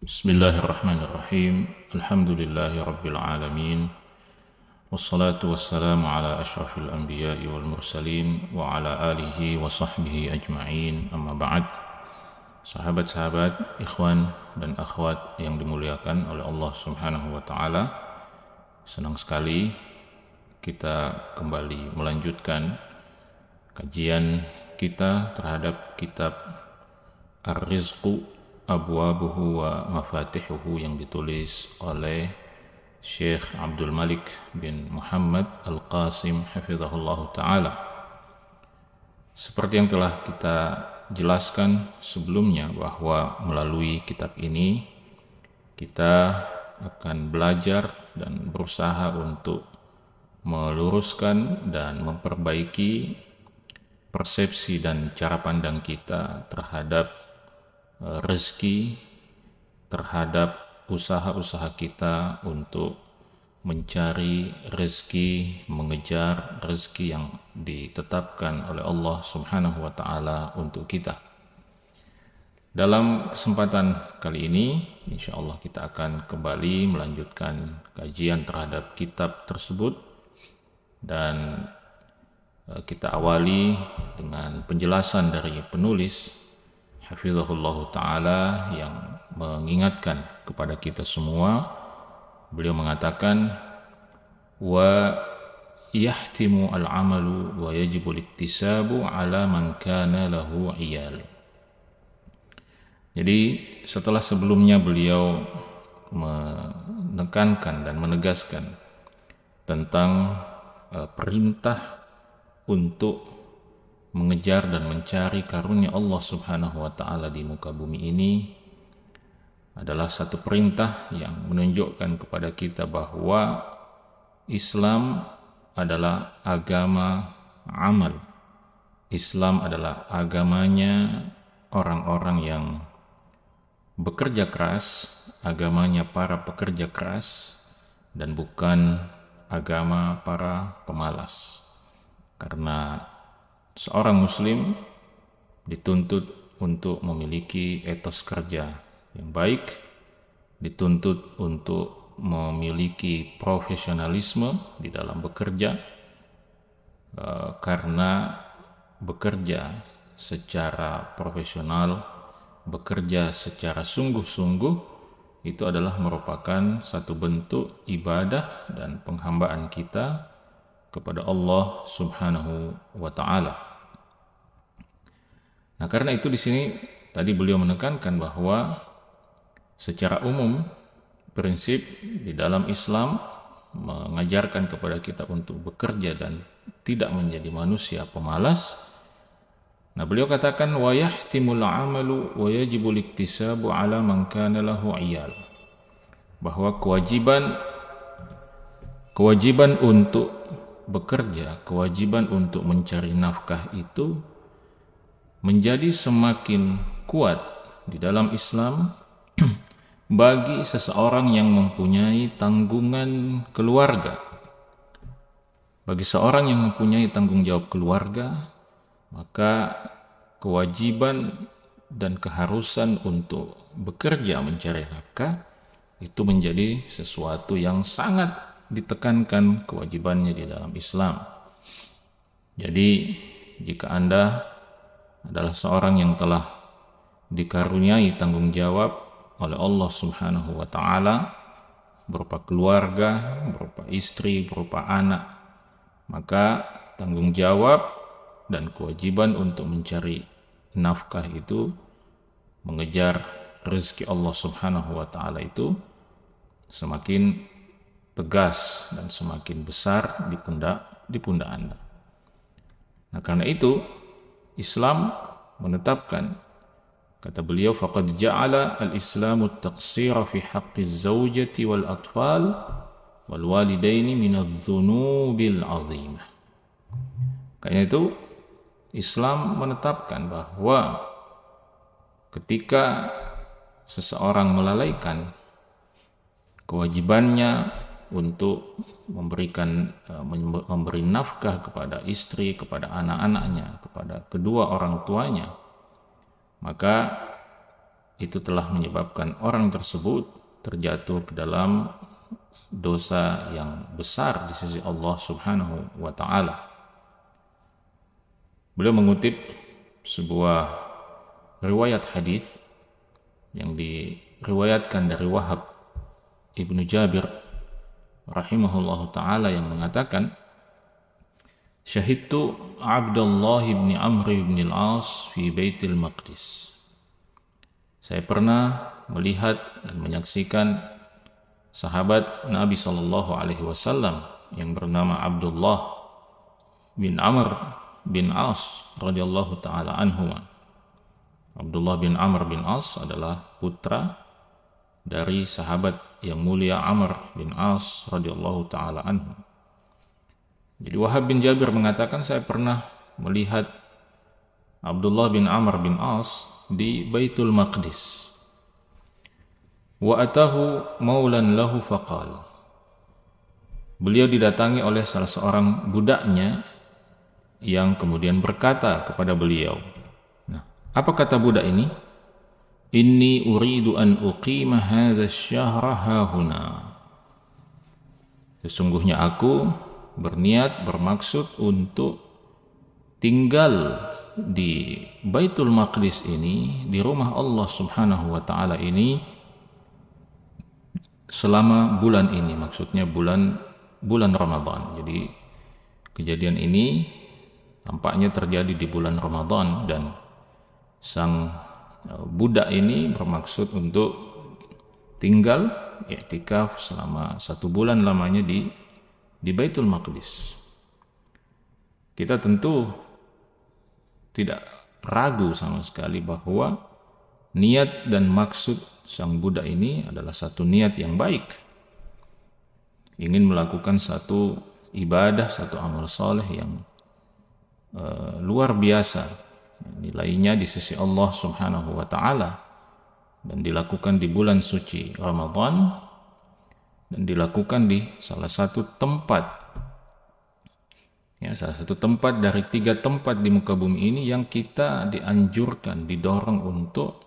Bismillahirrahmanirrahim. Alhamdulillahi rabbil alamin. Wassalatu wassalamu ala ashrafil anbiya'i wal mursalin wa ala alihi wa sahbihi ajma'in. Amma ba'd. Sahabat-sahabat, ikhwan dan akhwat yang dimuliakan oleh Allah Subhanahu wa taala. Senang sekali kita kembali melanjutkan kajian kita terhadap kitab Ar-Rizqu Abwabuhu wa Mafatihuhu yang ditulis oleh Syekh Abdul Malik bin Muhammad Al-Qasim hafizahullah ta'ala. Seperti yang telah kita jelaskan sebelumnya, bahwa melalui kitab ini kita akan belajar dan berusaha untuk meluruskan dan memperbaiki persepsi dan cara pandang kita terhadap rezeki, terhadap usaha-usaha kita untuk mencari rezeki, mengejar rezeki yang ditetapkan oleh Allah Subhanahu wa taala untuk kita. Dalam kesempatan kali ini, insyaallah kita akan kembali melanjutkan kajian terhadap kitab tersebut, dan kita awali dengan penjelasan dari penulis hafizahullah ta'ala yang mengingatkan kepada kita semua. Beliau mengatakan, wa yahtimu al-amalu wa yajibu al-iktisabu ala man kana lahu iyal. Jadi setelah sebelumnya beliau menekankan dan menegaskan tentang perintah untuk mengejar dan mencari karunia Allah Subhanahu wa taala di muka bumi ini, adalah satu perintah yang menunjukkan kepada kita bahwa Islam adalah agama amal. Islam adalah agamanya orang-orang yang bekerja keras, agamanya para pekerja keras, dan bukan agama para pemalas. Karena seorang muslim dituntut untuk memiliki etos kerja yang baik, dituntut untuk memiliki profesionalisme di dalam bekerja, karena bekerja secara profesional, bekerja secara sungguh-sungguh, itu adalah merupakan satu bentuk ibadah dan penghambaan kita kepada Allah Subhanahu wa taala. Nah, karena itu di sini tadi beliau menekankan bahwa secara umum prinsip di dalam Islam mengajarkan kepada kita untuk bekerja dan tidak menjadi manusia pemalas. Nah, beliau katakan wa yahtimul amalu wa yajibul iktisabu ala man kana lahu iyal. Bahwa kewajiban untuk bekerja, kewajiban untuk mencari nafkah itu menjadi semakin kuat di dalam Islam bagi seseorang yang mempunyai tanggungan keluarga. Bagi seorang yang mempunyai tanggung jawab keluarga, maka kewajiban dan keharusan untuk bekerja mencari nafkah itu menjadi sesuatu yang sangat ditekankan kewajibannya di dalam Islam. Jadi jika Anda adalah seorang yang telah dikaruniai tanggung jawab oleh Allah Subhanahu wa taala berupa keluarga, berupa istri, berupa anak, maka tanggung jawab dan kewajiban untuk mencari nafkah itu, mengejar rezeki Allah Subhanahu wa taala itu semakin tegas dan semakin besar di pundak Anda. Nah, karena itu Islam menetapkan, kata beliau, faqad ja'ala al-islamu at-taqsira fi haqqi az-zawjati wal atfal wal walidaini min adh-dhunubil 'azimah. Karena itu Islam menetapkan bahwa ketika seseorang melalaikan kewajibannya untuk memberi nafkah kepada istri, kepada anak-anaknya, kepada kedua orang tuanya, maka itu telah menyebabkan orang tersebut terjatuh ke dalam dosa yang besar di sisi Allah Subhanahu wa taala. Beliau mengutip sebuah riwayat hadis yang diriwayatkan dari Wahab Ibnu Jabir rahimahullahu taala yang mengatakan, syahidtu Abdullah bin Amr bin al-As fi Baitul Maqdis. Saya pernah melihat dan menyaksikan sahabat Nabi sallallahu alaihi wasallam yang bernama Abdullah bin Amr bin As radhiyallahu taala anhuma. Abdullah bin Amr bin As adalah putra dari sahabat yang mulia Amr bin As radhiyallahu taala anhu. Jadi Wahab bin Jabir mengatakan, saya pernah melihat Abdullah bin Amr bin As di Baitul Maqdis. Wa atahu maulan lahu faqal. Beliau didatangi oleh salah seorang budaknya yang kemudian berkata kepada beliau. Nah, apa kata budak ini? Inni uridu an uqima hadha asy-syahra hahuna. Sesungguhnya aku bermaksud untuk tinggal di Baitul Maqdis ini, di rumah Allah Subhanahu wa taala ini selama bulan ini, maksudnya bulan Ramadan. Jadi kejadian ini tampaknya terjadi di bulan Ramadan dan sang budak ini bermaksud untuk tinggal i'tikaf selama 1 bulan lamanya di Baitul Maqdis. Kita tentu tidak ragu sama sekali bahwa niat dan maksud sang budak ini adalah satu niat yang baik. Ingin melakukan satu ibadah, satu amal soleh yang luar biasa nilainya di sisi Allah Subhanahu wa taala, dan dilakukan di bulan suci Ramadan, dan dilakukan di salah satu tempat dari 3 tempat di muka bumi ini yang kita dianjurkan, didorong untuk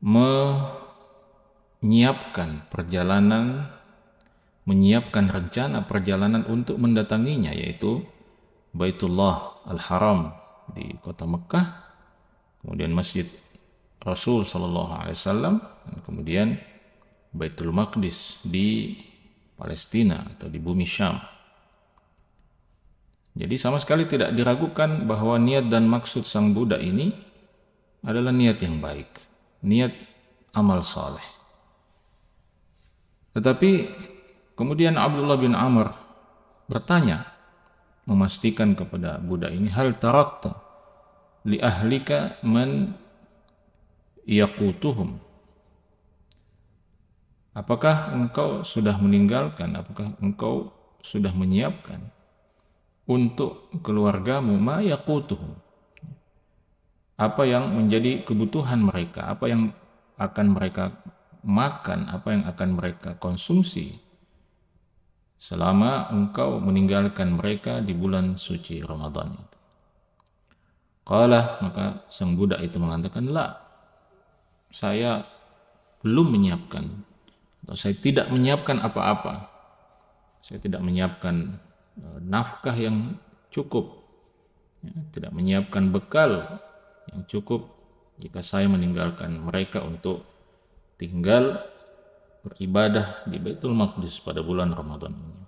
menyiapkan rencana perjalanan untuk mendatanginya, yaitu Baitullah Al-Haram di kota Mekah, kemudian Masjid Rasul sallallahu alaihi wasallam, dan kemudian Baitul Maqdis di Palestina atau di bumi Syam. Jadi sama sekali tidak diragukan bahwa niat dan maksud sang budak ini adalah niat yang baik, niat amal saleh. Tetapi kemudian Abdullah bin Amr bertanya, memastikan kepada budak ini, hal tarakta li ahlika man yaqutuhum. Apakah engkau sudah meninggalkan, apakah engkau sudah menyiapkan untuk keluargamu ma yaqutuhum, apa yang menjadi kebutuhan mereka, apa yang akan mereka makan, apa yang akan mereka konsumsi selama engkau meninggalkan mereka di bulan suci Ramadan itu. Qala, maka sang budak itu mengatakan, la, saya belum menyiapkan, atau saya tidak menyiapkan apa-apa. Saya tidak menyiapkan nafkah yang cukup, tidak menyiapkan bekal yang cukup jika saya meninggalkan mereka untuk tinggal beribadah di Baitul Maqdis pada bulan Ramadan ini.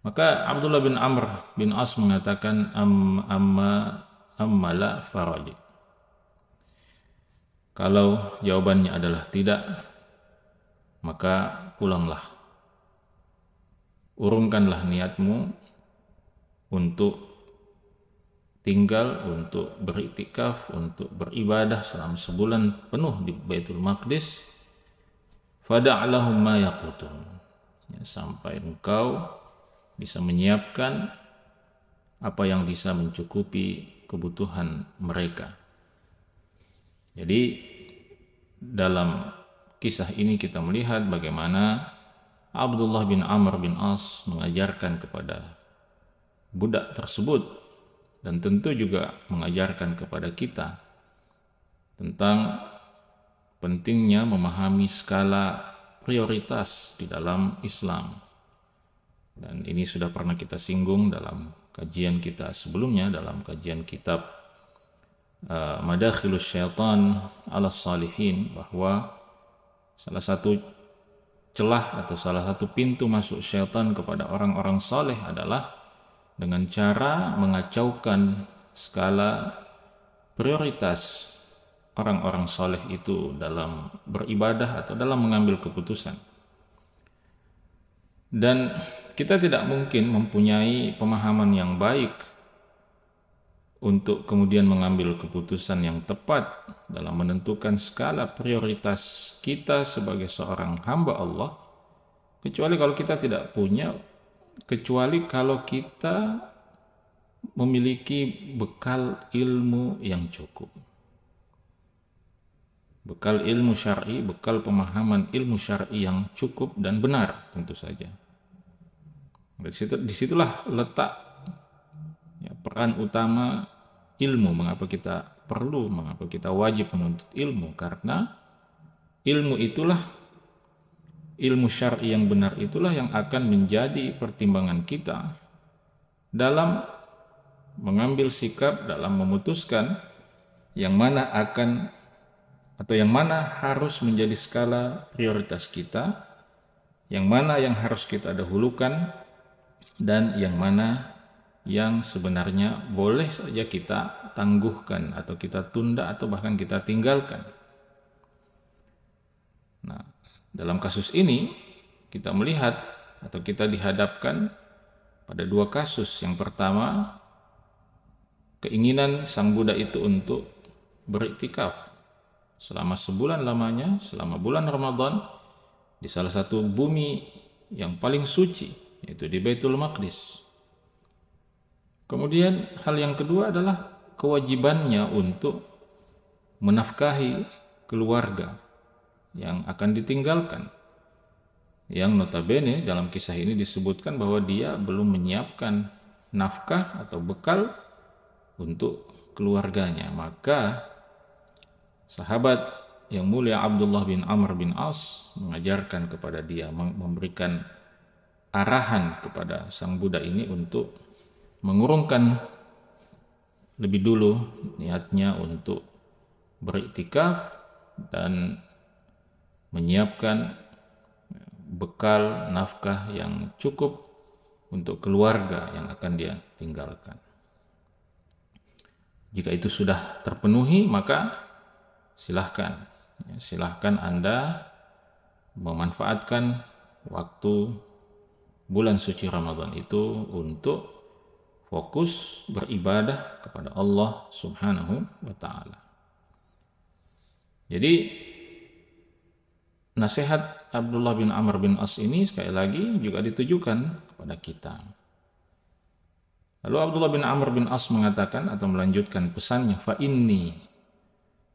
Maka Abdullah bin Amr bin As mengatakan, amma la faraj. Kalau jawabannya adalah tidak, maka pulanglah. Urungkanlah niatmu untuk tinggal, untuk beriktikaf, untuk beribadah selama sebulan penuh di Baitul Maqdis. Fada'lahum ma yaqutun, sampai engkau bisa menyiapkan apa yang bisa mencukupi kebutuhan mereka. Jadi dalam kisah ini kita melihat bagaimana Abdullah bin Amr bin As mengajarkan kepada budak tersebut, dan tentu juga mengajarkan kepada kita tentang pentingnya memahami skala prioritas di dalam Islam. Dan ini sudah pernah kita singgung dalam kajian kita sebelumnya, dalam kajian kitab Madakhilus Syaitan ala Salihin, bahwa salah satu celah atau salah satu pintu masuk syaitan kepada orang-orang saleh adalah dengan cara mengacaukan skala prioritas orang-orang saleh itu dalam beribadah atau dalam mengambil keputusan. Dan kita tidak mungkin mempunyai pemahaman yang baik untuk kemudian mengambil keputusan yang tepat dalam menentukan skala prioritas kita sebagai seorang hamba Allah, kecuali kalau kita memiliki bekal ilmu yang cukup. Bekal ilmu syar'i, bekal pemahaman ilmu syar'i yang cukup dan benar tentu saja. Disitulah letak peran utama ilmu, mengapa kita wajib menuntut ilmu, karena ilmu syar'i yang benar itulah yang akan menjadi pertimbangan kita dalam mengambil sikap, dalam memutuskan yang mana harus menjadi skala prioritas kita, yang mana yang harus kita dahulukan, dan yang mana yang sebenarnya boleh saja kita tangguhkan atau kita tunda atau bahkan kita tinggalkan. Nah, dalam kasus ini kita melihat atau kita dihadapkan pada dua kasus. Yang pertama, keinginan sang budak itu untuk beriktikaf selama sebulan lamanya, selama bulan Ramadan, di salah satu bumi yang paling suci, yaitu di Baitul Maqdis. Kemudian hal yang kedua adalah kewajibannya untuk menafkahi keluarga yang akan ditinggalkan, yang notabene dalam kisah ini disebutkan bahwa dia belum menyiapkan nafkah atau bekal untuk keluarganya. Maka sahabat yang mulia Abdullah bin Amr bin As mengajarkan kepada dia, memberikan arahan kepada sang budak ini untuk mengurungkan lebih dulu niatnya untuk beriktikaf dan menyiapkan bekal nafkah yang cukup untuk keluarga yang akan dia tinggalkan. Jika itu sudah terpenuhi, maka silahkan Anda memanfaatkan waktu bulan suci Ramadan itu untuk fokus beribadah kepada Allah Subhanahu wa ta'ala. Jadi nasihat Abdullah bin Amr bin As ini sekali lagi juga ditujukan kepada kita. Lalu Abdullah bin Amr bin As mengatakan atau melanjutkan pesannya, fa inni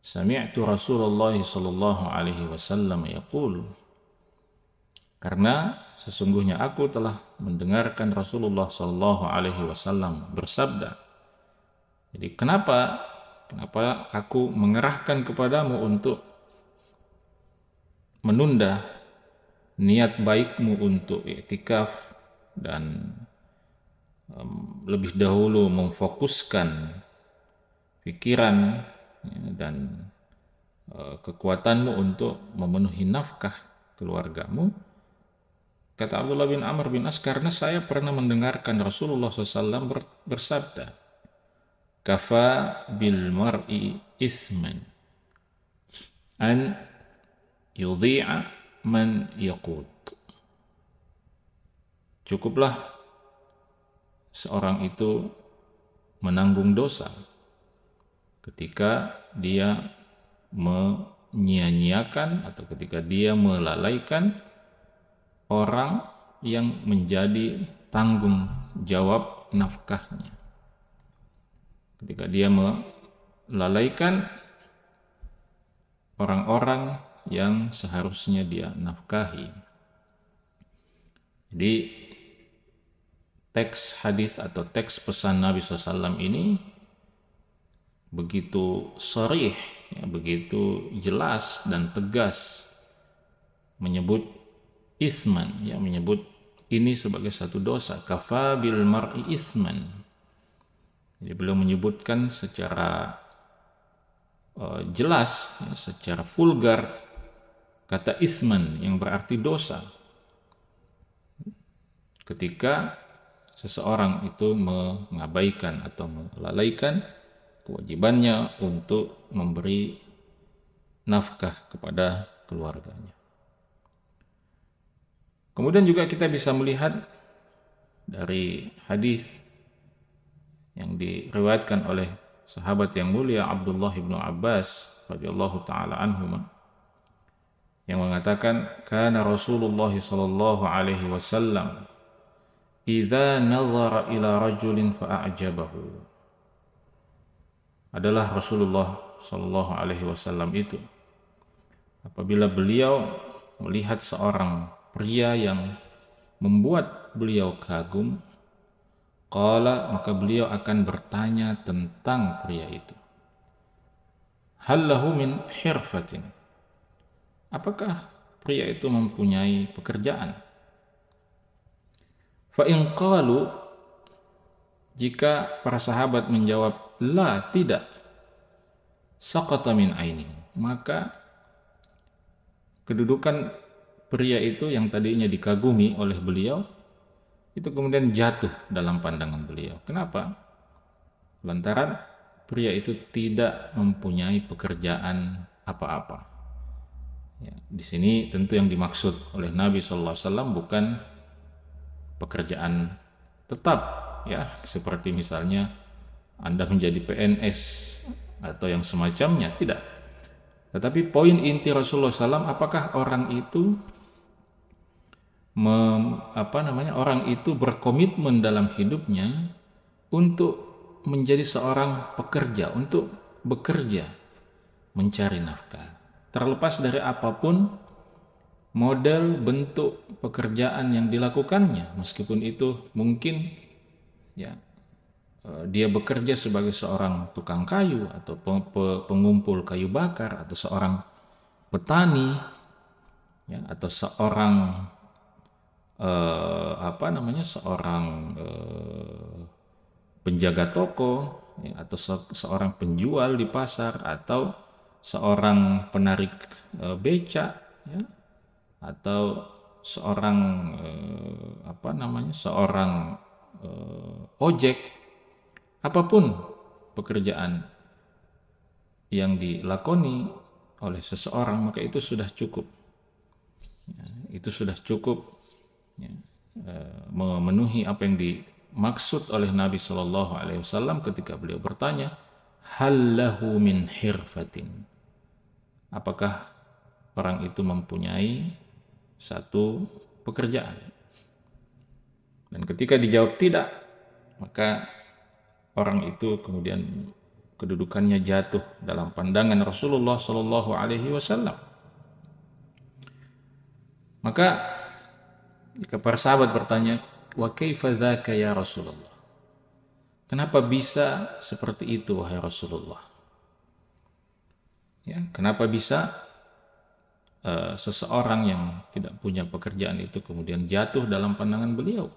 sami'tu Rasulullah sallallahu alaihi wasallam yaqul, karena sesungguhnya aku telah mendengarkan Rasulullah sallallahu alaihi wasallam bersabda. Jadi kenapa aku mengerahkan kepadamu untuk menunda niat baikmu untuk iktikaf dan lebih dahulu memfokuskan pikiran dan kekuatanmu untuk memenuhi nafkah keluargamu. Kata Abdullah bin Amr bin As, karena saya pernah mendengarkan Rasulullah SAW bersabda, kafa bil mar'i isman an yudhi'a man yaqut. Cukuplah seorang itu menanggung dosa ketika dia menyia-nyiakan atau ketika dia melalaikan orang yang menjadi tanggung jawab nafkahnya. Ketika dia melalaikan orang-orang yang seharusnya dia nafkahi. Jadi teks hadis atau teks pesan Nabi SAW ini begitu sharih ya, begitu jelas dan tegas menyebut isman, ya, menyebut ini sebagai satu dosa. Kafa bil mar'i isman. Jadi beliau menyebutkan secara jelas, ya, secara vulgar kata isman yang berarti dosa. Ketika seseorang itu mengabaikan atau melalaikan kewajibannya untuk memberi nafkah kepada keluarganya. Kemudian juga kita bisa melihat dari hadis yang diriwayatkan oleh sahabat yang mulia Abdullah bin Abbas radhiyallahu taala anhuma, yang mengatakan, kana Rasulullah sallallahu alaihi wasallam idza nazara ila rajulin fa'ajabahu. Adalah Rasulullah sallallahu alaihi wasallam itu apabila beliau melihat seorang pria yang membuat beliau kagum, qala, maka beliau akan bertanya tentang pria itu. Hal lahu min hirfatin. Apakah pria itu mempunyai pekerjaan? Fa in qalu, jika para sahabat menjawab la, tidak, saqata min aini, maka kedudukan pria itu yang tadinya dikagumi oleh beliau itu kemudian jatuh dalam pandangan beliau. Kenapa? Lantaran pria itu tidak mempunyai pekerjaan apa-apa. Ya, di sini tentu yang dimaksud oleh Nabi SAW bukan pekerjaan tetap, ya, seperti misalnya Anda menjadi PNS atau yang semacamnya, tidak. Tetapi poin inti Rasulullah SAW, apakah orang itu orang itu berkomitmen dalam hidupnya untuk menjadi seorang pekerja, untuk bekerja, mencari nafkah. Terlepas dari apapun model bentuk pekerjaan yang dilakukannya, meskipun itu mungkin, ya, dia bekerja sebagai seorang tukang kayu atau pengumpul kayu bakar, atau seorang petani, ya, atau seorang penjaga toko, ya, atau seorang penjual di pasar, atau seorang penarik becak, ya, atau seorang seorang ojek. Apapun pekerjaan yang dilakoni oleh seseorang, maka itu sudah cukup, ya, itu sudah cukup, ya, memenuhi apa yang dimaksud oleh Nabi SAW ketika beliau bertanya, hal lahu min hirfatin, apakah orang itu mempunyai satu pekerjaan. Dan ketika dijawab tidak, maka orang itu kemudian kedudukannya jatuh dalam pandangan Rasulullah SAW. Maka jika para sahabat bertanya, wa kaifa dzaka ya Rasulullah, kenapa bisa seperti itu wahai Rasulullah? Ya, kenapa bisa seseorang yang tidak punya pekerjaan itu kemudian jatuh dalam pandangan beliau?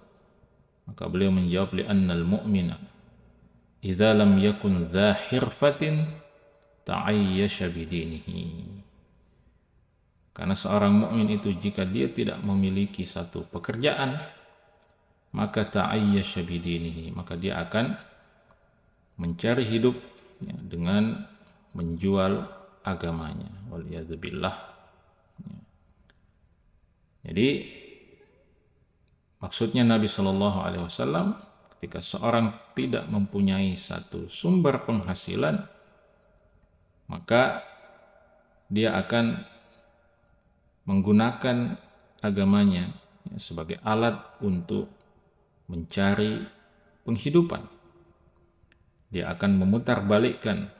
Maka beliau menjawab, li'annal mu'mina idza lam yakun dza hirfatin ta'ayyasha bidinihi. Karena seorang mukmin itu jika dia tidak memiliki satu pekerjaan, maka ta'ayyasha bidinihi, maka dia akan mencari hidup, ya, dengan menjual agamanya. Waliyadzubillah. Ya. Jadi maksudnya Nabi SAW, ketika seorang tidak mempunyai satu sumber penghasilan, maka dia akan menggunakan agamanya, ya, sebagai alat untuk mencari penghidupan. Dia akan memutarbalikkan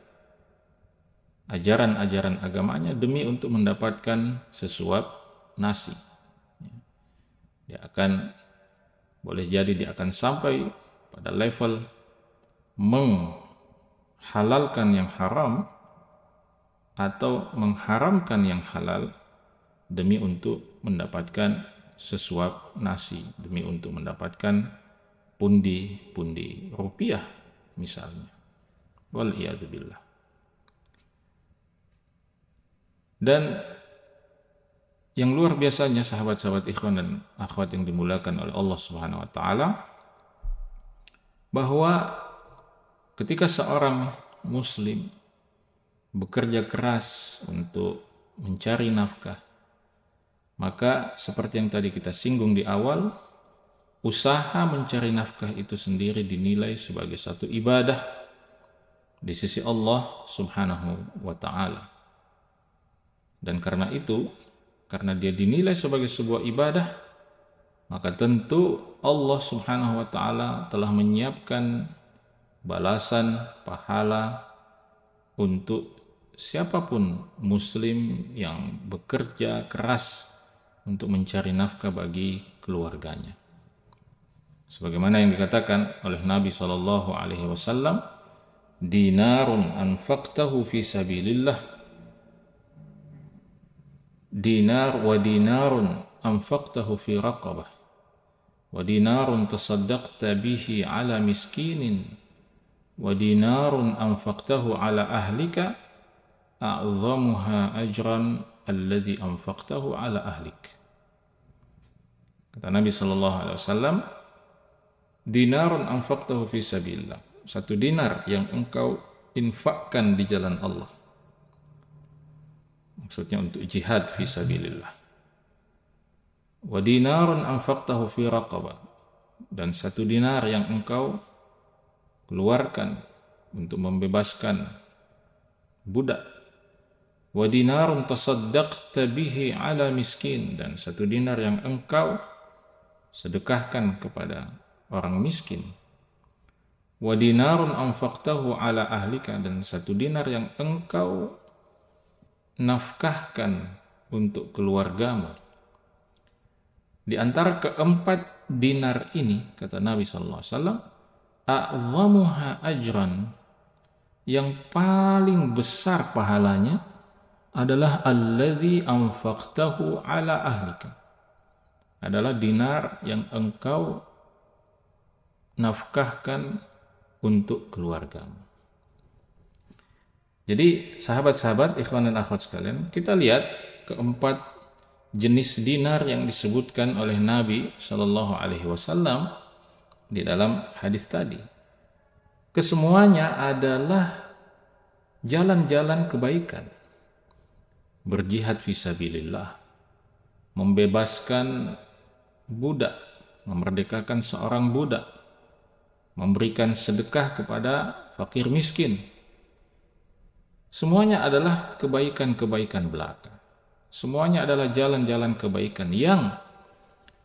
ajaran-ajaran agamanya demi untuk mendapatkan sesuap nasi. Dia akan, boleh jadi dia akan sampai pada level menghalalkan yang haram atau mengharamkan yang halal demi untuk mendapatkan sesuap nasi, demi untuk mendapatkan pundi-pundi rupiah misalnya. Wal'iyadzubillah. Dan yang luar biasanya sahabat-sahabat ikhwan dan akhwat yang dimuliakan oleh Allah Subhanahu wa taala, bahwa ketika seorang muslim bekerja keras untuk mencari nafkah, maka seperti yang tadi kita singgung di awal, usaha mencari nafkah itu sendiri dinilai sebagai satu ibadah di sisi Allah Subhanahu wa taala. Dan karena itu, karena dia dinilai sebagai sebuah ibadah, maka tentu Allah Subhanahu wa taala telah menyiapkan balasan pahala untuk siapapun muslim yang bekerja keras untuk mencari nafkah bagi keluarganya. Sebagaimana yang dikatakan oleh Nabi SAW, dinarun anfaqtahu fi sabilillah, dinar wa dinarun anfaqtahu fi raqabah, wa dinarun tasaddaqta bihi ala miskinin, wa dinarun anfaqtahu ala ahlika a'zamuha ajran alladhi anfaqtahu ala ahlik. Kata Nabi SAW, dinarun anfaqtahu fi sabilillah, satu dinar yang engkau infakkan di jalan Allah, maksudnya untuk jihad fi sabilillah. Wa dinarun anfaqtahu fi raqabah, dan satu dinar yang engkau keluarkan untuk membebaskan budak. Wa dinarun tasaddaqta bihi ala miskin, dan satu dinar yang engkau sedekahkan kepada orang miskin. Wa dinarun anfaqtahu ala ahlika, dan satu dinar yang engkau nafkahkan untuk keluargamu. Di antara keempat dinar ini, kata Nabi SAW, a'zamuha ajran, yang paling besar pahalanya adalah alladzi anfaqtahu ala ahlika, adalah dinar yang engkau nafkahkan untuk keluargamu. Jadi sahabat-sahabat, ikhwan dan akhwat sekalian, kita lihat keempat jenis dinar yang disebutkan oleh Nabi SAW di dalam hadis tadi. Kesemuanya adalah jalan-jalan kebaikan. Berjihad fisabilillah, membebaskan budak, memerdekakan seorang budak, memberikan sedekah kepada fakir miskin. Semuanya adalah kebaikan-kebaikan belaka. Semuanya adalah jalan-jalan kebaikan yang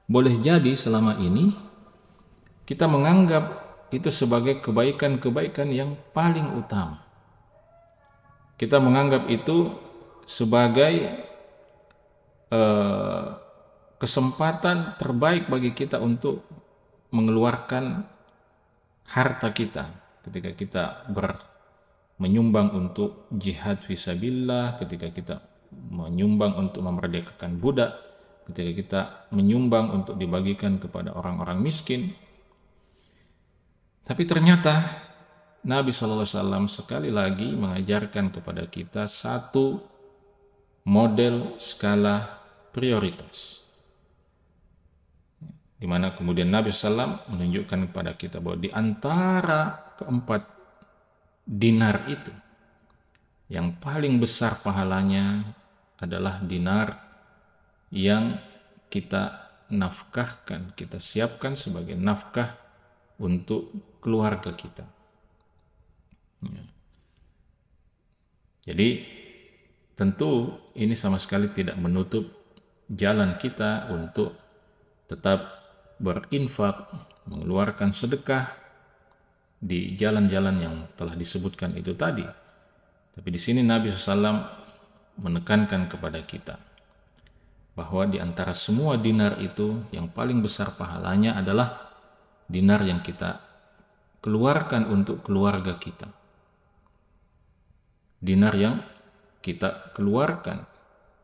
boleh jadi selama ini kita menganggap itu sebagai kebaikan-kebaikan yang paling utama. Kita menganggap itu sebagai kesempatan terbaik bagi kita untuk mengeluarkan harta kita ketika kita menyumbang untuk jihad fisabilillah, ketika kita menyumbang untuk memerdekakan budak, ketika kita menyumbang untuk dibagikan kepada orang-orang miskin. Tapi ternyata Nabi SAW sekali lagi mengajarkan kepada kita satu model skala prioritas, di mana kemudian Nabi SAW menunjukkan kepada kita bahwa di antara keempat dinar itu, yang paling besar pahalanya adalah dinar yang kita nafkahkan, kita siapkan sebagai nafkah untuk keluarga kita. Ya. Jadi tentu ini sama sekali tidak menutup jalan kita untuk tetap berinfak, mengeluarkan sedekah di jalan-jalan yang telah disebutkan itu tadi. Tapi di sini Nabi SAW menekankan kepada kita bahwa di antara semua dinar itu yang paling besar pahalanya adalah dinar yang kita keluarkan untuk keluarga kita. Dinar yang kita keluarkan,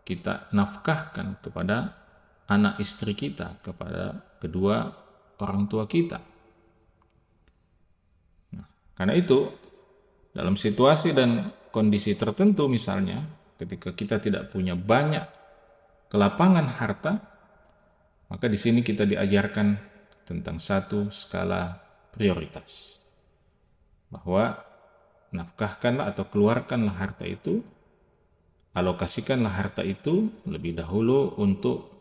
kita nafkahkan kepada anak istri kita, kepada kedua orang tua kita. Nah, karena itu, dalam situasi dan kondisi tertentu misalnya, ketika kita tidak punya banyak kelapangan harta, maka di sini kita diajarkan tentang satu skala prioritas. Bahwa nafkahkanlah atau keluarkanlah harta itu, alokasikanlah harta itu lebih dahulu untuk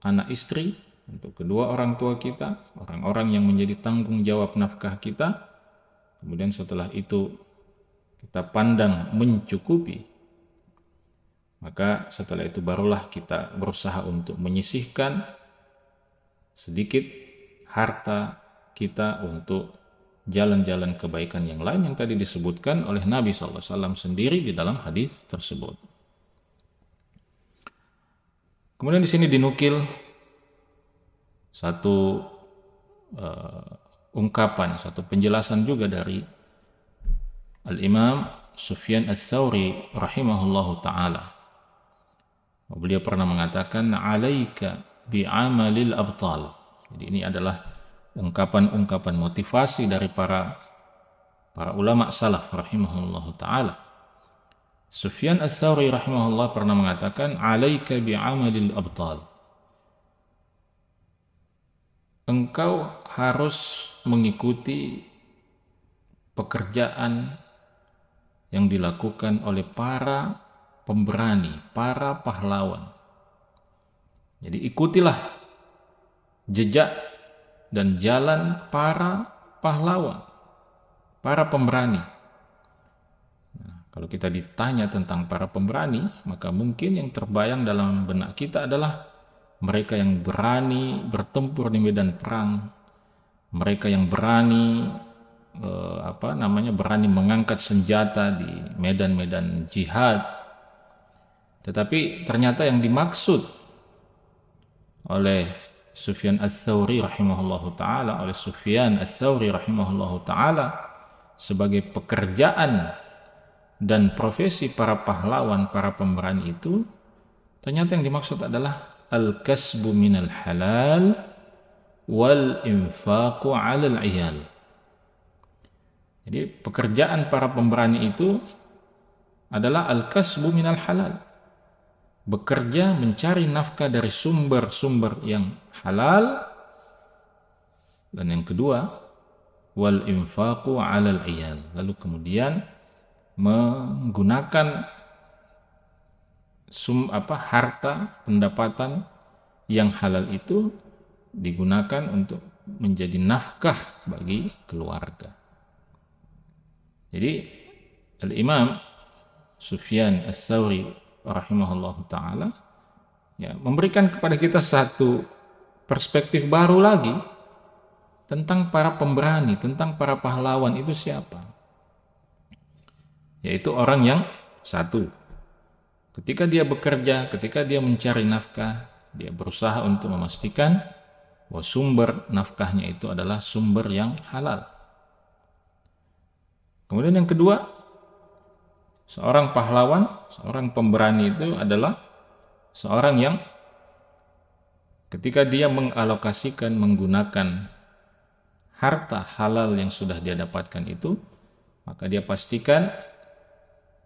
anak istri, untuk kedua orang tua kita, orang-orang yang menjadi tanggung jawab nafkah kita. Kemudian setelah itu kita pandang mencukupi, maka setelah itu barulah kita berusaha untuk menyisihkan sedikit harta kita untuk jalan-jalan kebaikan yang lain yang tadi disebutkan oleh Nabi SAW sendiri di dalam hadis tersebut. Kemudian di sini dinukil satu ungkapan, satu penjelasan juga dari Al-Imam Sufyan Ats-Tsauri rahimahullahu ta'ala. Beliau pernah mengatakan, "Alaika bi'amalil abtal." Jadi ini adalah ungkapan-ungkapan motivasi dari para ulama salaf rahimahullahu ta'ala. Sufyan Ats-Tsauri rahimahullah pernah mengatakan, "Alaika bi'amalil abtal." Engkau harus mengikuti pekerjaan yang dilakukan oleh para pemberani, para pahlawan. Jadi ikutilah jejak dan jalan para pahlawan, para pemberani. Nah, kalau kita ditanya tentang para pemberani, maka mungkin yang terbayang dalam benak kita adalah mereka yang berani bertempur di medan perang, mereka yang berani berani mengangkat senjata di medan-medan jihad. Tetapi ternyata yang dimaksud oleh Sufyan Ats-Tsauri rahimahullahu ta'ala, sebagai pekerjaan dan profesi para pahlawan, para pemberani itu, ternyata yang dimaksud adalah al-kasbu minal halal wal infaqu 'alal 'iyal. Jadi pekerjaan para pemberani itu adalah al-kasbu minal halal. Bekerja mencari nafkah dari sumber-sumber yang halal. Dan yang kedua, wal infaqu 'alal 'iyal. Lalu kemudian menggunakan harta pendapatan yang halal itu digunakan untuk menjadi nafkah bagi keluarga. Jadi Al-Imam Sufyan Ats-Tsauri rahimahullahu ta'ala memberikan kepada kita satu perspektif baru lagi tentang para pemberani, tentang para pahlawan itu siapa. Yaitu orang yang satu, ketika dia bekerja, ketika dia mencari nafkah, dia berusaha untuk memastikan bahwa sumber nafkahnya itu adalah sumber yang halal. Kemudian yang kedua, seorang pahlawan, seorang pemberani itu adalah seorang yang ketika dia mengalokasikan, menggunakan harta halal yang sudah dia dapatkan itu, maka dia pastikan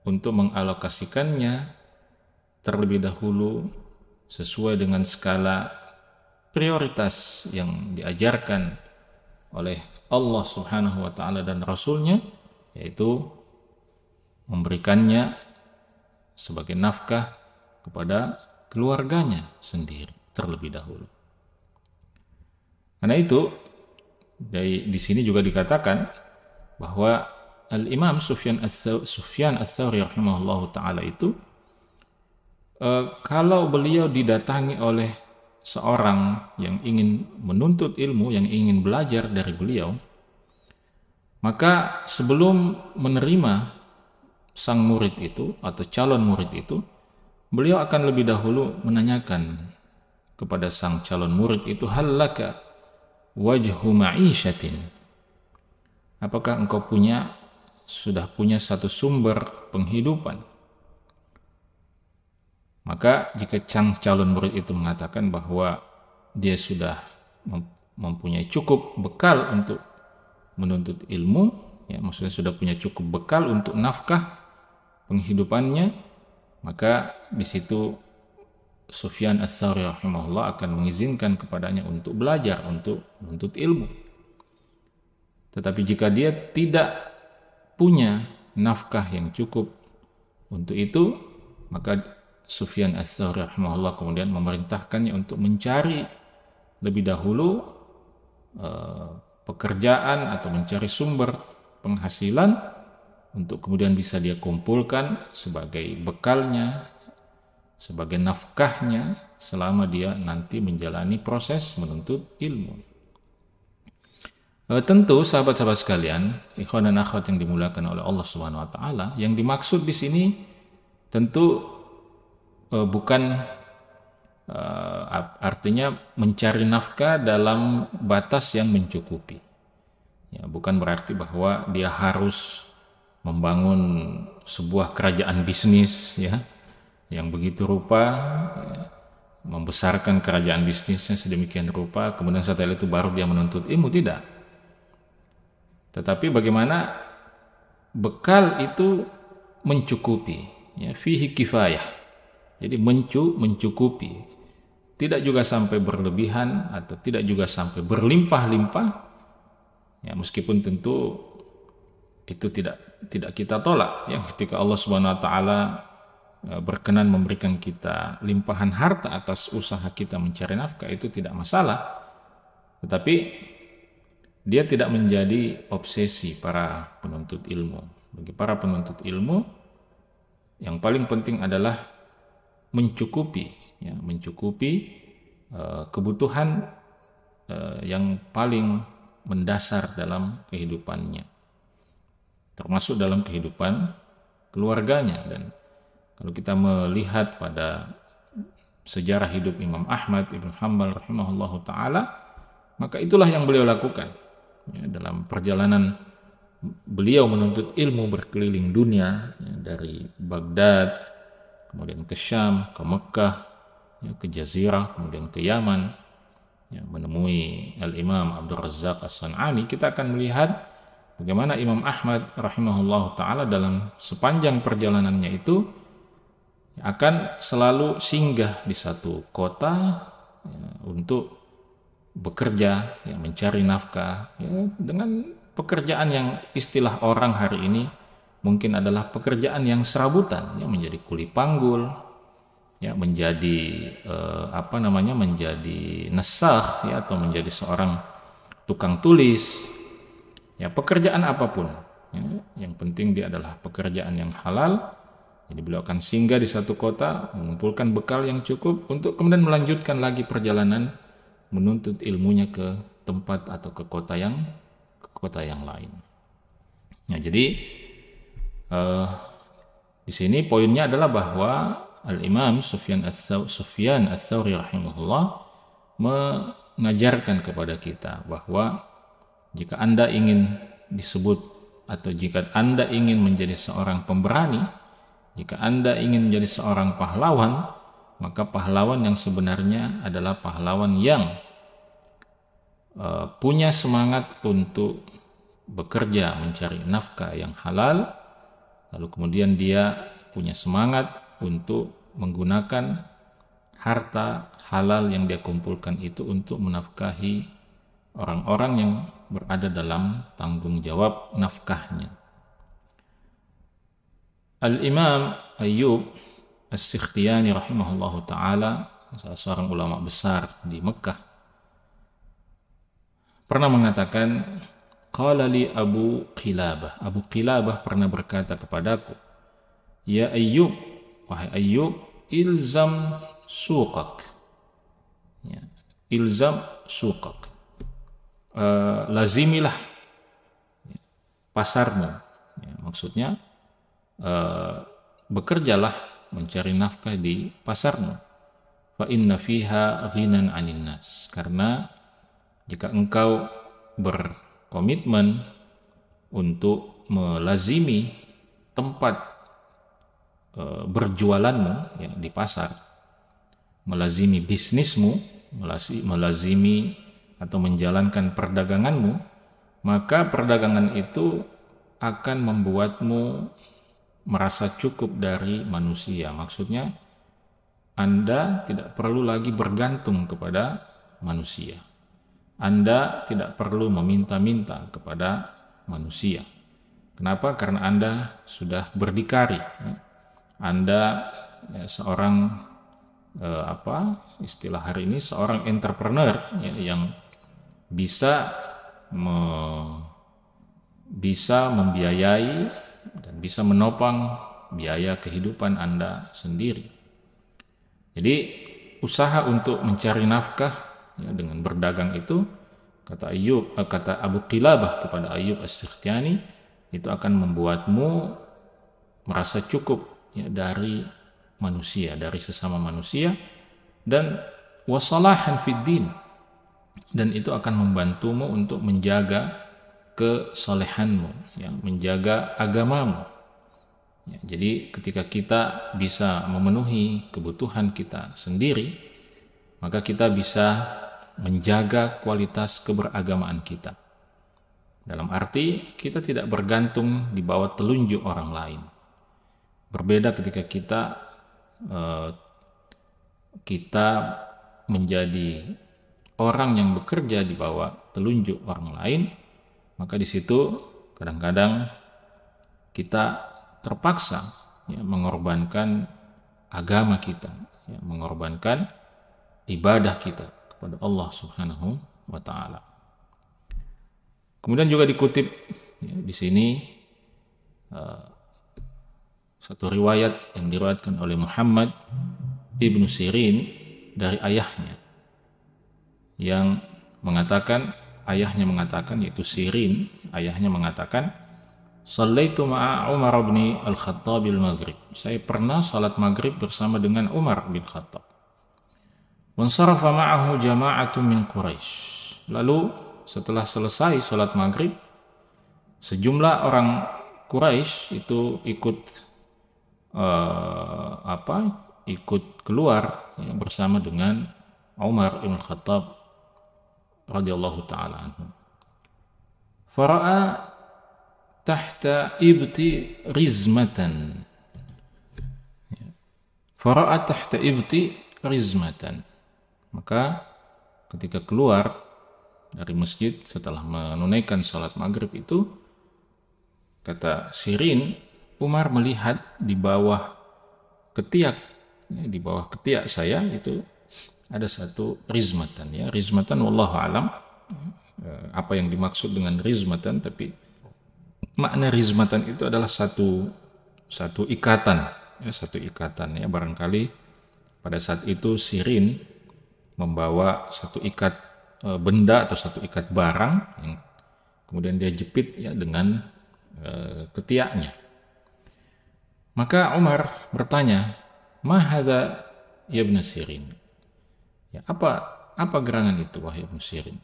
untuk mengalokasikannya terlebih dahulu sesuai dengan skala prioritas yang diajarkan oleh Allah Subhanahu wa ta'ala dan Rasulnya, yaitu memberikannya sebagai nafkah kepada keluarganya sendiri terlebih dahulu. Karena itu di sini juga dikatakan bahwa Al-Imam Sufyan Ats-Tsauri rahimahullahu ta'ala itu kalau beliau didatangi oleh seorang yang ingin menuntut ilmu, yang ingin belajar dari beliau, maka sebelum menerima sang murid itu atau calon murid itu, beliau akan lebih dahulu menanyakan kepada sang calon murid itu, hal laka wajhu ma'isyatin, apakah engkau sudah punya satu sumber penghidupan? Maka jika calon murid itu mengatakan bahwa dia sudah mempunyai cukup bekal untuk menuntut ilmu, ya maksudnya sudah punya cukup bekal untuk nafkah penghidupannya, maka di situ Sufyan Ats-Tsauri rahimahullah akan mengizinkan kepadanya untuk belajar, untuk menuntut ilmu. Tetapi jika dia tidak punya nafkah yang cukup untuk itu, maka Sufyan Ats-Tsauri rahimahullah kemudian memerintahkannya untuk mencari lebih dahulu pekerjaan atau mencari sumber penghasilan untuk kemudian bisa dia kumpulkan sebagai bekalnya, sebagai nafkahnya selama dia nanti menjalani proses menuntut ilmu. Tentu sahabat-sahabat sekalian, ikhwan dan akhwat yang dimuliakan oleh Allah Subhanahu wa taala, yang dimaksud di sini tentu bukan artinya mencari nafkah dalam batas yang mencukupi. Ya, bukan berarti bahwa dia harus membangun sebuah kerajaan bisnis ya yang begitu rupa, ya, membesarkan kerajaan bisnisnya sedemikian rupa, kemudian setelah itu baru dia menuntut ilmu, tidak. Tetapi bagaimana bekal itu mencukupi, ya, fihi kifayah. Jadi mencukupi, tidak juga sampai berlebihan atau tidak juga sampai berlimpah-limpah. Ya, meskipun tentu itu tidak kita tolak, ya, ketika Allah Subhanahu wa taala berkenan memberikan kita limpahan harta atas usaha kita mencari nafkah, itu tidak masalah. Tetapi dia tidak menjadi obsesi para penuntut ilmu. Bagi para penuntut ilmu, yang paling penting adalah mencukupi kebutuhan yang paling mendasar dalam kehidupannya, termasuk dalam kehidupan keluarganya. Dan kalau kita melihat pada sejarah hidup Imam Ahmad Ibn Hanbal rahimahullahu ta'ala, maka itulah yang beliau lakukan ya, dalam perjalanan beliau menuntut ilmu berkeliling dunia, ya, dari Baghdad kemudian ke Syam, ke Mekah, ya, ke Jazirah, kemudian ke Yaman, ya, menemui Al-Imam Abdul Razzaq As-San'ani. Kita akan melihat bagaimana Imam Ahmad rahimahullah ta'ala dalam sepanjang perjalanannya itu akan selalu singgah di satu kota, ya, untuk bekerja, ya, mencari nafkah, ya, dengan pekerjaan yang istilah orang hari ini mungkin adalah pekerjaan yang serabutan, ya, menjadi kuli panggul, ya, menjadi menjadi nesakh, ya, atau menjadi seorang tukang tulis, ya, pekerjaan apapun, ya, yang penting dia adalah pekerjaan yang halal. Jadi beliau akan singgah di satu kota, mengumpulkan bekal yang cukup untuk kemudian melanjutkan lagi perjalanan menuntut ilmunya ke tempat atau ke kota yang lain. Ya, jadi di sini poinnya adalah bahwa Al-Imam Sufyan Ats-Tsauri rahimahullah mengajarkan kepada kita bahwa jika Anda ingin disebut atau jika Anda ingin menjadi seorang pemberani, jika Anda ingin menjadi seorang pahlawan, maka pahlawan yang sebenarnya adalah pahlawan yang punya semangat untuk bekerja mencari nafkah yang halal, lalu kemudian dia punya semangat untuk menggunakan harta halal yang dia kumpulkan itu untuk menafkahi orang-orang yang berada dalam tanggung jawab nafkahnya. Al-Imam Ayyub As-Sikhtiyani rahimahullahu ta'ala, salah seorang ulama besar di Mekah, pernah mengatakan, qala li Abu Qilabah pernah berkata kepadaku, ya Ayyub, wahai Ayyub, ilzam suqak, ya, ilzam suqak, lazimilah pasarmu, ya, maksudnya bekerjalah mencari nafkah di pasarmu, fa inna fiha ghinan 'anil nas, karena jika engkau berkomitmen untuk melazimi tempat berjualanmu, ya, di pasar, melazimi bisnismu, melazimi atau menjalankan perdaganganmu, maka perdagangan itu akan membuatmu merasa cukup dari manusia. Maksudnya Anda tidak perlu lagi bergantung kepada manusia. Anda tidak perlu meminta-minta kepada manusia. Kenapa? Karena Anda sudah berdikari. Anda seorang istilah hari ini, seorang entrepreneur yang bisa membiayai dan bisa menopang biaya kehidupan Anda sendiri. Jadi usaha untuk mencari nafkah dengan berdagang itu, kata Abu Qilabah kepada Ayyub As-Sikhtiyani, itu akan membuatmu merasa cukup dari manusia, dari sesama manusia, dan wasalahan fid din, dan itu akan membantumu untuk menjaga kesolehanmu, menjaga agamamu. Jadi ketika kita bisa memenuhi kebutuhan kita sendiri, maka kita bisa menjaga kualitas keberagamaan kita. Dalam arti kita tidak bergantung di bawah telunjuk orang lain. Berbeda ketika kita menjadi orang yang bekerja di bawah telunjuk orang lain, maka di situ kadang-kadang kita terpaksa mengorbankan agama kita, mengorbankan ibadah kita kepada Allah Subhanahu wa taala. Kemudian juga dikutip di sini satu riwayat yang diriwayatkan oleh Muhammad ibnu Sirin dari ayahnya, yang mengatakan, yaitu Sirin, ayahnya mengatakan, Shallaitu ma'a Umar bin Al-Khattab al-Maghrib. Saya pernah salat maghrib bersama dengan Umar bin Khattab. Wansarafa ma'ahu jama'atun min Quraisy. Lalu setelah selesai salat maghrib, sejumlah orang Quraisy itu ikut keluar bersama dengan Umar bin Khattab radhiyallahu taala anhu. Fara'a tahta ibti rizmatan. Fara'a tahta ibti rizmatan. Maka ketika keluar dari masjid setelah menunaikan salat maghrib itu, kata Sirin, Umar melihat di bawah ketiak saya itu ada satu rizmatan. Rizmatan wallahu alam, apa yang dimaksud dengan rizmatan, tapi makna rizmatan itu adalah satu ikatan, satu ikatan. Barangkali pada saat itu Sirin membawa satu ikat benda atau satu ikat barang yang kemudian dia jepit dengan ketiaknya. Maka Umar bertanya, "Ma hadza ya Ibn Sirin?" Apa gerangan itu wahai Ibn Sirin?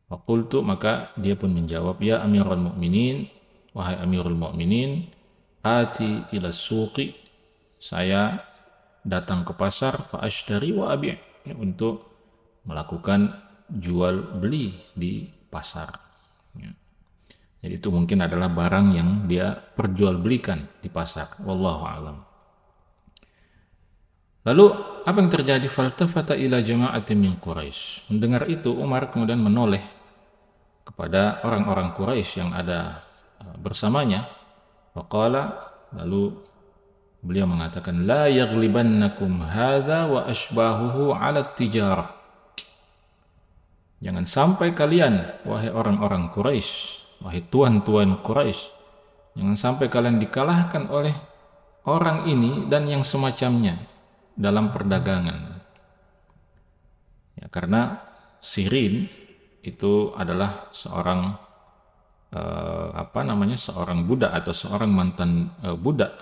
Faqultu, maka dia pun menjawab, "Ya Amirul Mukminin, wahai Amirul Mukminin, ati ila suqi, saya datang ke pasar, fa ashtari wa abi', untuk melakukan jual beli di pasar. Jadi itu mungkin adalah barang yang dia perjualbelikan di pasar. Wallahu a'lam. Lalu apa yang terjadi? Faltafata ila jama'atin min Quraisy. Mendengar itu, Umar kemudian menoleh kepada orang-orang Quraisy yang ada bersamanya. Waqala, lalu beliau mengatakan, la yaghlibannakum hadza wa ashbahuhu 'ala tijarah. Jangan sampai kalian, wahai orang-orang Quraisy, wahai tuan-tuan Quraisy, jangan sampai kalian dikalahkan oleh orang ini dan yang semacamnya dalam perdagangan. Karena Sirin itu adalah seorang seorang budak atau seorang mantan budak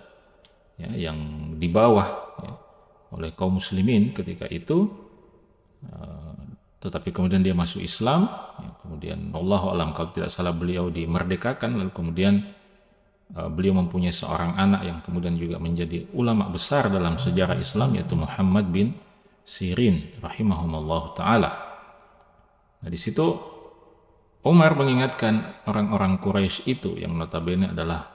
yang dibawa oleh kaum muslimin ketika itu, tetapi kemudian dia masuk Islam, kemudian Allahu a'lam, kalau tidak salah beliau dimerdekakan, lalu kemudian beliau mempunyai seorang anak yang kemudian juga menjadi ulama besar dalam sejarah Islam, yaitu Muhammad bin Sirin rahimahumullah ta'ala. Nah, di situ Umar mengingatkan orang-orang Quraisy itu yang notabene adalah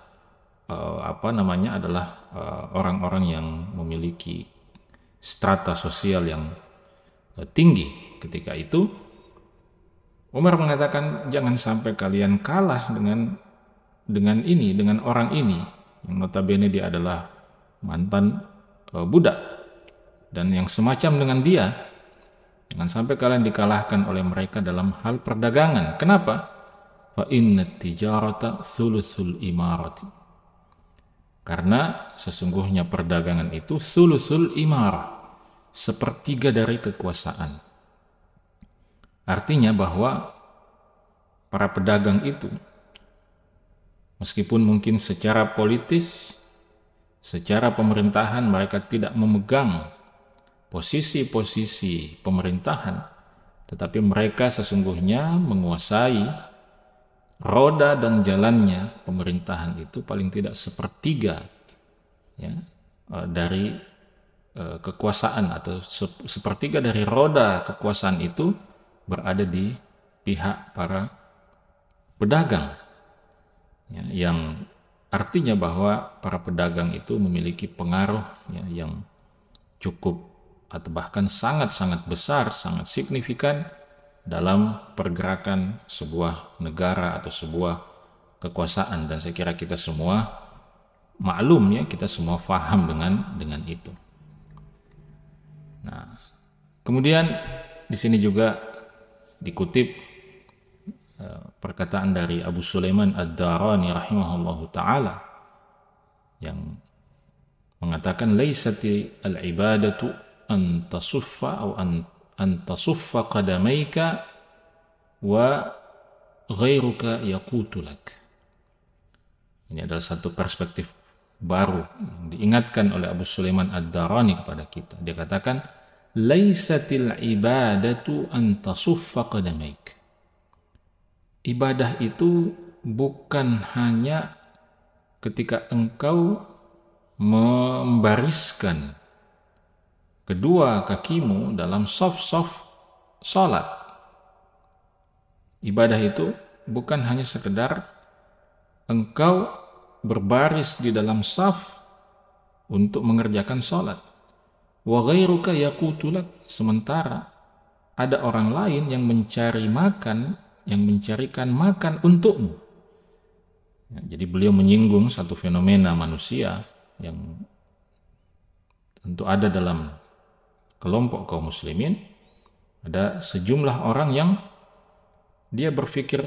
orang-orang yang memiliki strata sosial yang tinggi ketika itu. Umar mengatakan jangan sampai kalian kalah dengan orang ini yang notabene dia adalah mantan budak dan yang semacam dengan dia. Jangan sampai kalian dikalahkan oleh mereka dalam hal perdagangan. Kenapa? Fa inna tijarata thuluthul imarati. Karena sesungguhnya perdagangan itu thuluthul imarah, sepertiga dari kekuasaan. Artinya bahwa para pedagang itu, meskipun mungkin secara politis, secara pemerintahan mereka tidak memegang posisi-posisi pemerintahan, tetapi mereka sesungguhnya menguasai roda dan jalannya pemerintahan itu paling tidak sepertiga ya, dari kekuasaan, atau sepertiga dari roda kekuasaan itu berada di pihak para pedagang ya, yang artinya bahwa para pedagang itu memiliki pengaruh ya, yang cukup atau bahkan sangat-sangat besar, sangat signifikan dalam pergerakan sebuah negara atau sebuah kekuasaan. Dan saya kira kita semua maklum ya, kita semua faham dengan itu. Nah, kemudian di sini juga dikutip perkataan dari Abu Sulaiman Ad-Darani rahimahullahu ta'ala yang mengatakan laisati al-ibadatu an tasuffa atau an tasuffa qadamaika wa ghairuka yaqutulak. Ini adalah satu perspektif baru yang diingatkan oleh Abu Sulaiman Ad-Darani kepada kita. Dia katakan laisatil ibadatu an tasuffa qadamaik. Ibadah itu bukan hanya ketika engkau membariskan kedua kakimu dalam saf-saf salat. Ibadah itu bukan hanya sekedar engkau berbaris di dalam saf untuk mengerjakan salat. Wa ghairuka yaqutulak, sementara ada orang lain yang mencari makan, yang mencarikan makan untukmu. Ya, jadi beliau menyinggung satu fenomena manusia yang tentu ada dalam kelompok kaum muslimin. Ada sejumlah orang yang dia berpikir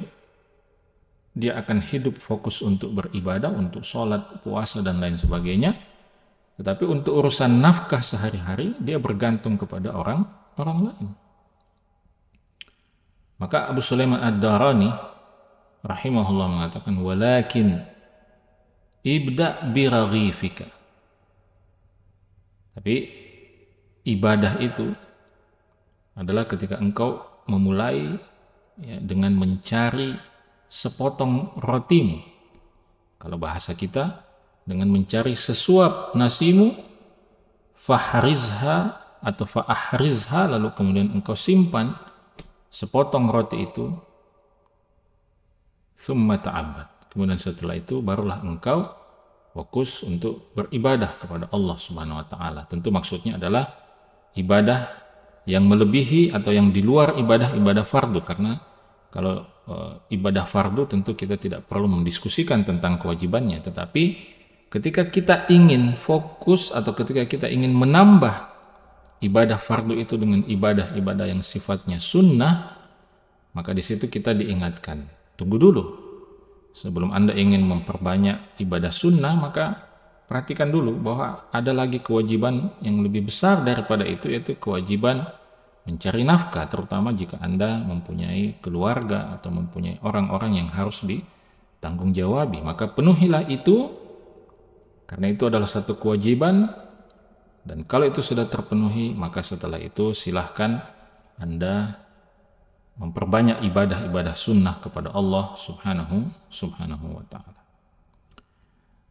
dia akan hidup fokus untuk beribadah, untuk sholat, puasa dan lain sebagainya, tetapi untuk urusan nafkah sehari-hari dia bergantung kepada orang lain. Maka Abu Sulaiman Ad-Darani rahimahullah mengatakan walakin ibda biraghifika. Tapi ibadah itu adalah ketika engkau memulai ya, dengan mencari sepotong rotimu. Kalau bahasa kita, dengan mencari sesuap nasimu, fahrizha atau fa'ahrizha, lalu kemudian engkau simpan sepotong roti itu, thumma ta'abbad. Kemudian setelah itu barulah engkau fokus untuk beribadah kepada Allah Subhanahu wa taala. Tentu maksudnya adalah ibadah yang melebihi atau yang di luar ibadah fardu, karena kalau ibadah fardu tentu kita tidak perlu mendiskusikan tentang kewajibannya, tetapi ketika kita ingin fokus atau ketika kita ingin menambah ibadah fardu itu dengan ibadah-ibadah yang sifatnya sunnah, maka di situ kita diingatkan, tunggu dulu, sebelum Anda ingin memperbanyak ibadah sunnah, maka perhatikan dulu bahwa ada lagi kewajiban yang lebih besar daripada itu, yaitu kewajiban mencari nafkah, terutama jika Anda mempunyai keluarga atau mempunyai orang-orang yang harus ditanggung-jawabi. Maka penuhilah itu, karena itu adalah satu kewajiban, dan kalau itu sudah terpenuhi, maka setelah itu silahkan Anda memperbanyak ibadah-ibadah sunnah kepada Allah subhanahu wa ta'ala.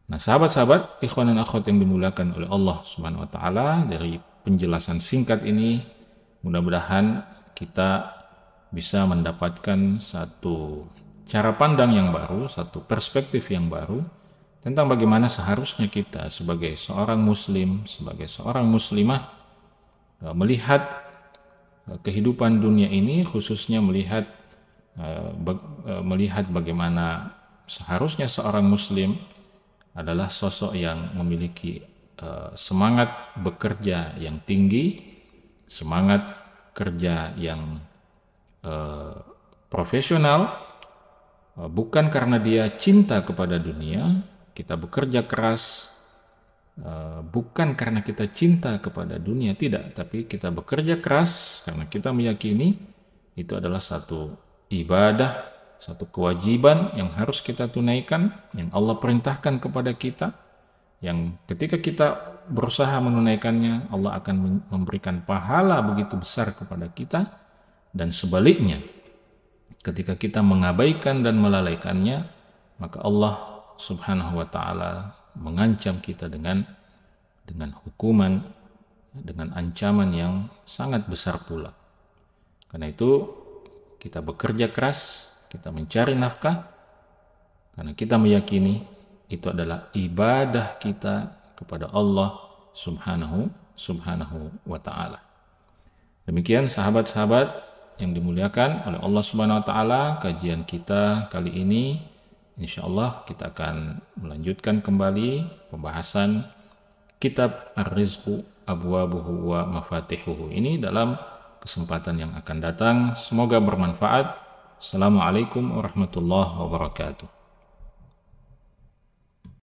Nah, sahabat-sahabat, ikhwan dan akhwat yang dimuliakan oleh Allah Subhanahu wa taala, dari penjelasan singkat ini mudah-mudahan kita bisa mendapatkan satu cara pandang yang baru, satu perspektif yang baru tentang bagaimana seharusnya kita sebagai seorang muslim, sebagai seorang muslimah melihat kehidupan dunia ini, khususnya melihat bagaimana seharusnya seorang muslim adalah sosok yang memiliki semangat bekerja yang tinggi, semangat kerja yang profesional, bukan karena dia cinta kepada dunia. Kita bekerja keras bukan karena kita cinta kepada dunia, tidak, tapi kita bekerja keras karena kita meyakini itu adalah satu ibadah, satu kewajiban yang harus kita tunaikan, yang Allah perintahkan kepada kita, yang ketika kita berusaha menunaikannya, Allah akan memberikan pahala begitu besar kepada kita. Dan sebaliknya, ketika kita mengabaikan dan melalaikannya, maka Allah Subhanahu wa ta'ala mengancam kita dengan hukuman, dengan ancaman yang sangat besar pula. Karena itu kita bekerja keras, kita mencari nafkah, karena kita meyakini itu adalah ibadah kita kepada Allah Subhanahu wa ta'ala. Demikian sahabat-sahabat yang dimuliakan oleh Allah Subhanahu wa ta'ala, kajian kita kali ini. Insyaallah kita akan melanjutkan kembali pembahasan kitab Ar-Rizqu Abwabuhu wa Mafatihuhu ini dalam kesempatan yang akan datang. Semoga bermanfaat. Assalamualaikum warahmatullahi wabarakatuh.